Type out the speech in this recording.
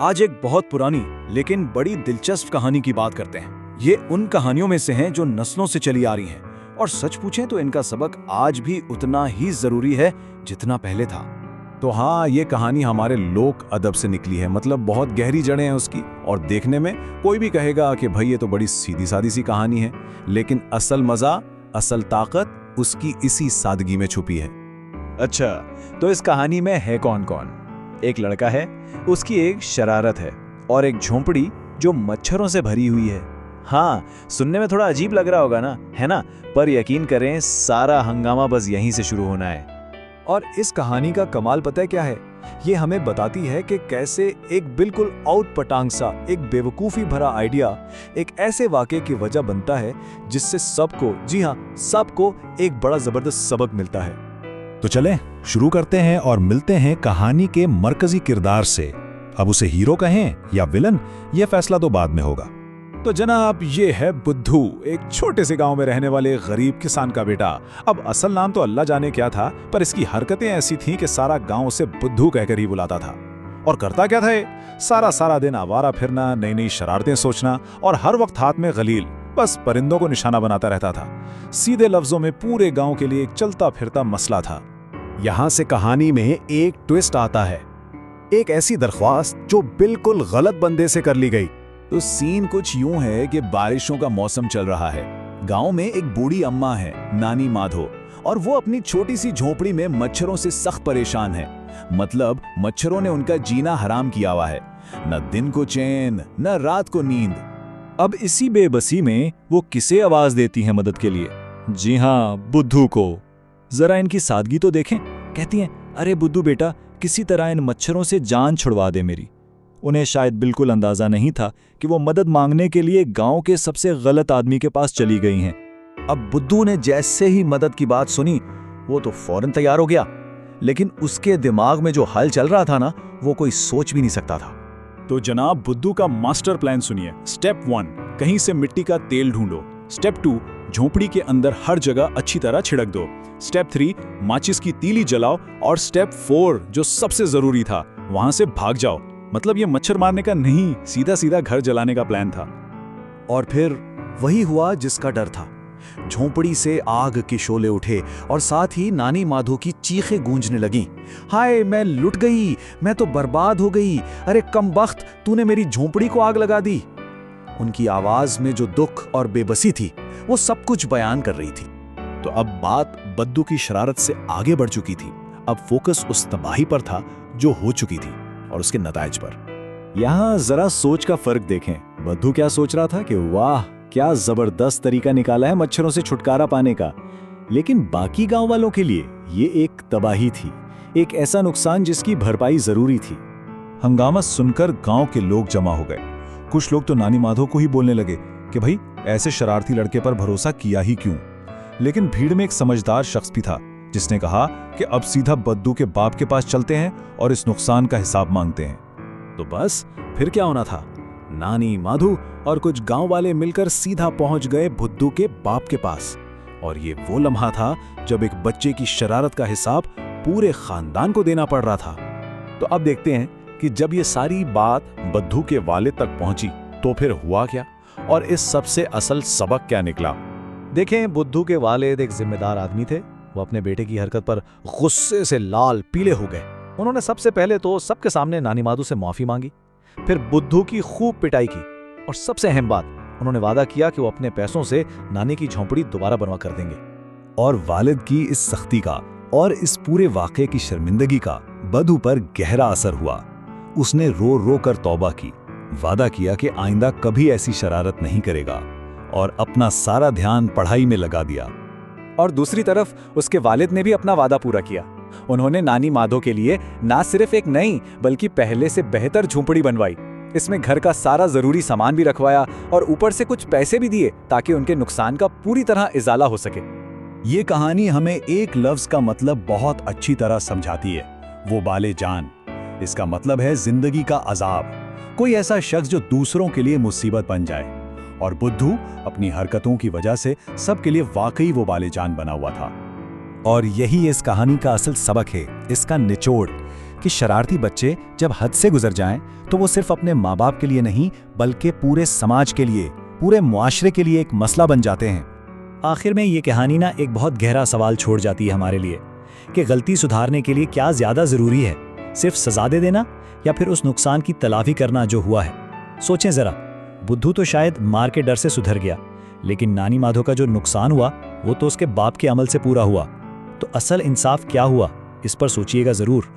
आज एक बहुत पुरानी लेकिन बड़ी दिलचस्प कहानी की बात करते हैं। ये उन कहानियों में से हैं जो नस्लों से चली आ रही हैं और सच पूछें तो इनका सबक आज भी उतना ही जरूरी है जितना पहले था। तो हाँ, ये कहानी हमारे लोक अदब से निकली है, मतलब बहुत गहरी जड़ें हैं उसकी। और देखने में कोई भी कहेगा कि भाई ये तो बड़ी सीधी सादी सी कहानी है, लेकिन असल मजा, असल ताकत उसकी इसी सादगी में छुपी है। अच्छा, तो इस कहानी में है कौन कौन? एक लड़का है, उसकी एक शरारत है और एक झोंपड़ी जो मच्छरों से भरी हुई है। हाँ, सुनने में थोड़ा अजीब लग रहा होगा ना, है ना? पर यकीन करें, सारा हंगामा बस यहीं से शुरू होना है। और इस कहानी का कमाल पता है क्या है? ये हमें बताती है कि कैसे एक बिल्कुल आउटपटांग सा, एक बेवकूफ़ी भरा आइडिया एक ऐसे वाक़े की वजह बनता है जिससे सबको, जी हाँ, सबको एक बड़ा ज़बरदस्त सबक मिलता है। तो चलें शुरू करते हैं और मिलते हैं कहानी के मरकजी किरदार से। अब उसे हीरो कहें या विलन, यह फैसला तो बाद में होगा। तो जनाब, ये है बुद्धू, एक छोटे से गांव में रहने वाले गरीब किसान का बेटा। अब असल नाम तो अल्लाह जाने क्या था, पर इसकी हरकतें ऐसी थीं कि सारा गांव उसे बुद्धू कहकर ही बुलाता था। और करता क्या था ये? सारा दिन आवारा फिरना, नई नई शरारतें सोचना और हर वक्त हाथ में गलील, बस परिंदों को निशाना बनाता रहता था। सीधे लफ्जों में पूरे गांव के लिए एक चलता फिरता मसला था। यहां से कहानी में एक ट्विस्ट आता है, एक ऐसी दरख्वास्त जो बिल्कुल गलत बंदे से कर ली गई। तो सीन कुछ यूं है कि बारिशों का मौसम चल रहा है। गांव में एक बूढ़ी अम्मा है, नानी माधो, और वो अपनी छोटी सी झोपड़ी में मच्छरों से सख्त परेशान है। मतलब मच्छरों ने उनका जीना हराम किया हुआ है, न दिन को चैन न रात को नींद। अब इसी बेबसी में वो किसे आवाज देती हैं मदद के लिए? जी हाँ, बुद्धू को। जरा इनकी सादगी तो देखें। कहती हैं, अरे बुद्धू बेटा, किसी तरह इन मच्छरों से जान छुड़वा दे मेरी। उन्हें शायद बिल्कुल अंदाजा नहीं था कि वो मदद मांगने के लिए गांव के सबसे गलत आदमी के पास चली गई हैं। अब बुद्धू ने जैसे ही मदद की बात सुनी, वो तो फौरन तैयार हो गया, लेकिन उसके दिमाग में जो हल चल रहा था ना, वो कोई सोच भी नहीं सकता था। तो जनाब, बुद्धू का मास्टर प्लान सुनिए। स्टेप 1, कहीं से मिट्टी का तेल ढूंढो। स्टेप 2, झोंपड़ी के अंदर हर जगह अच्छी तरह छिड़क दो। स्टेप 3, माचिस की तीली जलाओ। और स्टेप 4, जो सबसे जरूरी था, वहां से भाग जाओ। मतलब ये मच्छर मारने का नहीं, सीधा सीधा घर जलाने का प्लान था। और फिर वही हुआ जिसका डर था। झोंपड़ी से आग के शोले उठे और साथ ही नानी माधो की चीखें गूंजने लगीं। हाय, मैं लुट गई, मैं तो बर्बाद हो गई, अरे कमबख्त, तूने मेरी झोंपड़ी को आग लगा दी। उनकी आवाज में जो दुख और बेबसी थी, वो सब कुछ बयान कर रही थी। तो अब बात बुद्धू की शरारत से आगे बढ़ चुकी थी। अब फोकस उस तबाही पर था जो हो चुकी थी और उसके नताइज पर। यहाँ जरा सोच का फर्क देखें। बुद्धू क्या सोच रहा था कि वाह, क्या जबरदस्त तरीका निकाला है मच्छरों से छुटकारा पाने का। लेकिन बाकी गांव वालों के लिए ये एक तबाही थी, एक ऐसा नुकसान जिसकी भरपाई जरूरी थी। हंगामा सुनकर गांव के लोग जमा हो गए। कुछ लोग तो नानी माधो को ही बोलने लगे कि भाई, ऐसे शरारती लड़के पर भरोसा किया ही क्यों। लेकिन भीड़ में एक समझदार शख्स भी था जिसने कहा कि अब सीधा बुद्धू के बाप के पास चलते हैं और इस नुकसान का हिसाब मांगते हैं। तो बस फिर क्या होना था? नानी माधो और कुछ गांव वाले मिलकर सीधा पहुंच गए बुद्धू के बाप के पास। और ये वो लम्हा था जब एक बच्चे की शरारत का हिसाब पूरे खानदान को देना पड़ रहा था। तो अब देखते हैं कि जब ये सारी बात बुद्धू के वालिद तक पहुंची तो फिर हुआ क्या और इस सबसे असल सबक क्या निकला। देखें, बुद्धू के वालिद एक जिम्मेदार आदमी थे। वो अपने बेटे की हरकत पर गुस्से से लाल पीले हो गए। उन्होंने सबसे पहले तो सबके सामने नानी माधो से माफी मांगी, फिर बुद्धू की खूब पिटाई की और सबसे अहम बात, उन्होंने वादा किया कि वो अपने पैसों से नानी की झोंपड़ी दोबारा बनवा कर देंगे। और वालिद की इस सख्ती का और इस पूरे वाक़े की शर्मिंदगी का बुद्धू पर गहरा असर हुआ। उसने रो रो कर तौबा की, वादा किया कि आइंदा कभी ऐसी शरारत नहीं करेगा और अपना सारा ध्यान पढ़ाई में लगा दिया। और दूसरी तरफ उसके वालिद ने भी अपना वादा पूरा किया। उन्होंने नानी माधो के लिए ना सिर्फ एक नई बल्कि पहले से बेहतर झोंपड़ी बनवाई। इसमें घर का सारा जरूरी सामान भी रखवाया और ऊपर से कुछ पैसे भी दिए ताकि उनके नुकसान का पूरी तरह इजाला हो सके। ये कहानी हमें एक लफ्ज का मतलब बहुत अच्छी तरह समझाती है, वो बाले जान। इसका मतलब है जिंदगी का अजाब, कोई ऐसा शख्स जो दूसरों के लिए मुसीबत बन जाए। और बुद्धू अपनी हरकतों की वजह से सबके लिए वाकई वो बाले जान बना हुआ था। और यही इस कहानी का असल सबक है, इसका निचोड़। कि शरारती बच्चे जब हद से गुजर जाएं तो वो सिर्फ अपने माँ बाप के लिए नहीं बल्कि पूरे समाज के लिए, पूरे मुआशरे के लिए एक मसला बन जाते हैं। आखिर में ये कहानी ना एक बहुत गहरा सवाल छोड़ जाती है हमारे लिए कि गलती सुधारने के लिए क्या ज़्यादा ज़रूरी है, सिर्फ सजा दे देना या फिर उस नुकसान की तलाफी करना जो हुआ है। सोचें ज़रा, बुद्धू तो शायद मार के डर से सुधर गया, लेकिन नानी माधो का जो नुकसान हुआ वो तो उसके बाप के अमल से पूरा हुआ। तो असल इंसाफ क्या हुआ, इस पर सोचिएगा ज़रूर।